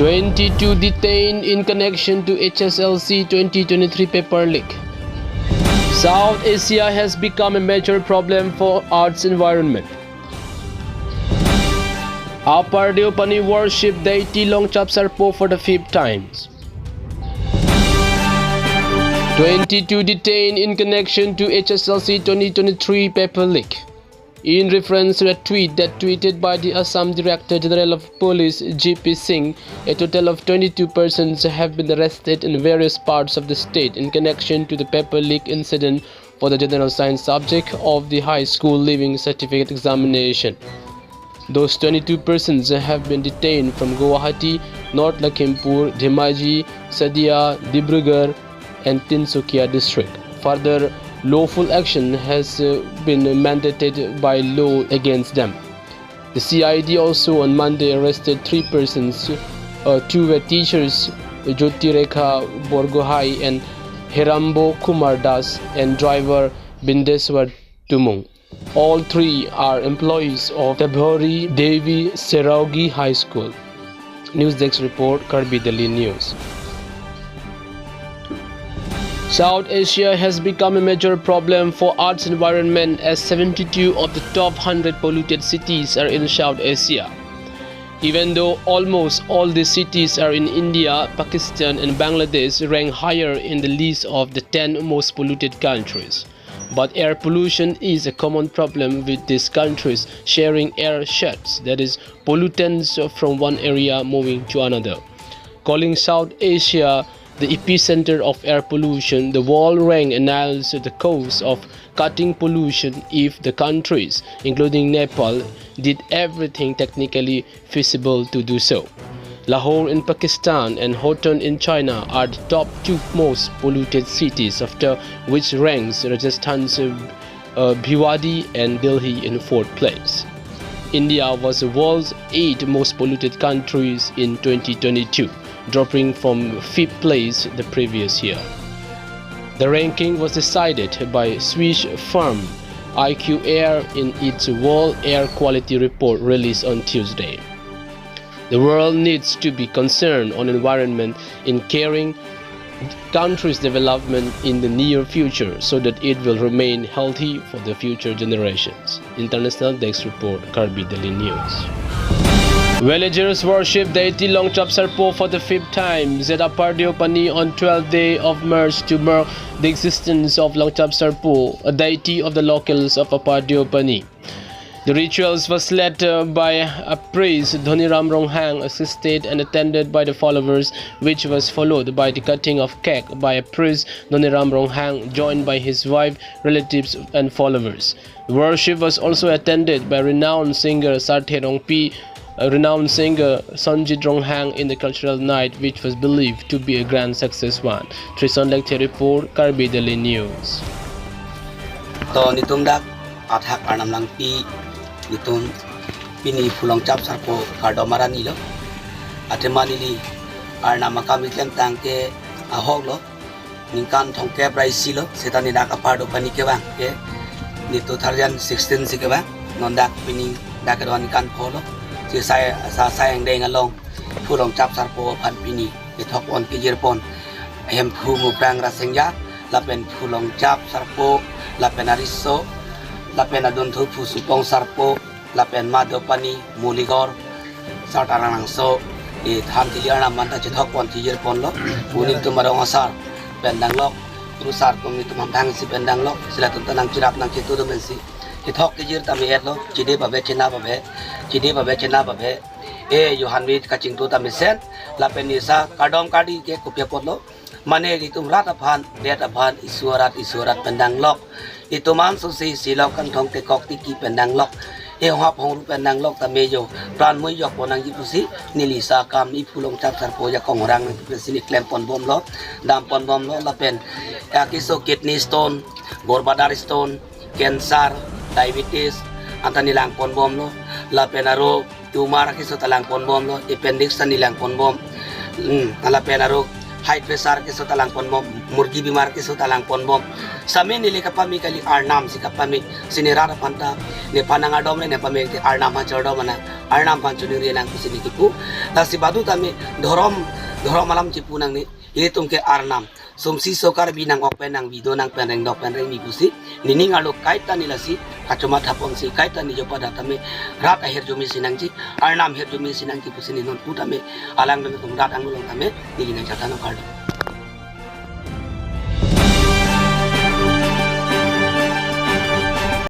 22 detained in connection to HSLC 2023 paper leak. South Asia has become a major problem for arts environment. Apardio Pani worship deity Longchap Sarpo for the 5th time. 22 detained in connection to HSLC 2023 paper leak. In reference to a tweet that tweeted by the Assam Director General of Police GP Singh, a total of 22 persons have been arrested in various parts of the state in connection to the paper leak incident for the general science subject of the high school leaving certificate examination. Those 22 persons have been detained from Guwahati, North Lakhimpur, Dhemaji, Sadia, Dibrugarh and Tinsukia district. Further, lawful action has been mandated by law against them. The CID also on Monday arrested 3 persons, 2 were teachers, Jyoti Rekha Borgohai and Hirambo Kumar Das, and driver Bindeswar Tumung. All 3 are employees of Tabhori Devi Seraugi High School. News Desk report, Karbi Delhi News. South Asia has become a major problem for arts environment as 72 of the top 100 polluted cities are in South Asia. Even though almost all these cities are in India, Pakistan and Bangladesh rank higher in the list of the 10 most polluted countries. But air pollution is a common problem with these countries sharing air sheds, that is, pollutants from one area moving to another. Calling South Asia the epicenter of air pollution, the world rank announced the cause of cutting pollution if the countries, including Nepal, did everything technically feasible to do so. Lahore in Pakistan and Hotan in China are the top 2 most polluted cities, after which ranks Rajasthan's Bhiwadi and Delhi in 4th place. India was the world's 8th most polluted countries in 2022. Dropping from 5th place the previous year. The ranking was decided by Swiss firm IQ Air in its World Air Quality Report released on Tuesday. The world needs to be concerned on environment in carrying country's development in the near future so that it will remain healthy for the future generations. International Desk report, Karbi Delhi News. Villagers worship deity Longchap Sarpo for the 5th time. Apardio Pani on 12th day of March to mark the existence of Longchap Sarpo, a deity of the locals of Apardio Pani. The rituals was led by a priest, Dhoniram Ronghang, assisted and attended by the followers, which was followed by the cutting of cake by a priest, Dhoniram Ronghang, joined by his wife, relatives and followers. The worship was also attended by renowned singer Sarthe Rongpi, a renowned singer Sanjit Ronghang in the cultural night, which was believed to be a grand success one. Trison Lecter report, Karbi Delhi News. To nitum dak athak arnam lang pi nitum pini Longchap Sarpo kardo marani lo atemani li arnam makamit lang tangke ahog lo ningkan thongke praisi lo setani dak Apardio Pani ke bang ke ni 2016 si ke bang non dak pini dak don kan pholo si sai sa sai ang dei ngalong Longchap Sarpo pan pini ke thok on ke jerpon hem phu mu prang rasengya lapen Longchap Sarpo lapen ariso lapen adon thu phu supong Sarpo lapen Madopani Muligor satarang so e tham tiliana manta che thok on ti jerpon lo uning tumarong asar pendang lok rusar kum ni tumam dang si pendang lok sila tuntanang kirap nang kitu do mensi ki thok ke jir tami et lo chide babe chena babe e Johan Wit kaching tu tami sen lapen nisa kadom kadi ke kupya potlo mane ditum rat aphan det aphan isuarat pendang lok itu man susi silok kan thong te kok ti ki pendang lok e hop hong pendang lok tame jo pran moi yok ponang jipusi nilisa kam ni Longchap Sarpo ya kong orang ni sini klem pon bom lo dam pon bom lo lapen akiso kidney stone gorbadar stone cancer diabetes antanilang pon bom lo lapen aro tumar akiso talang pon bom lo appendix tanilang pon bom lapen aro high pressure ke so talang pon bom murgi bimar ke so talang pon bom same nile kapami kali arnam si kapami sinira panta ne pananga dom ne pami ke arnam ha chodo mana arnam pan chuni nang kusini kipu ta si badu tame dhorom malam cipu nang ni ini tumke arnam somsi sokar binang ok penang bido nang penreng dok penreng ni kusi nini ngalo kaita nilasi kacuma thapom si kaita ni jopa datame rat aher jumi sinang ji arnam her jumi sinang ki pusini non putame alang dong rat angulong tame nili nang jatano kardo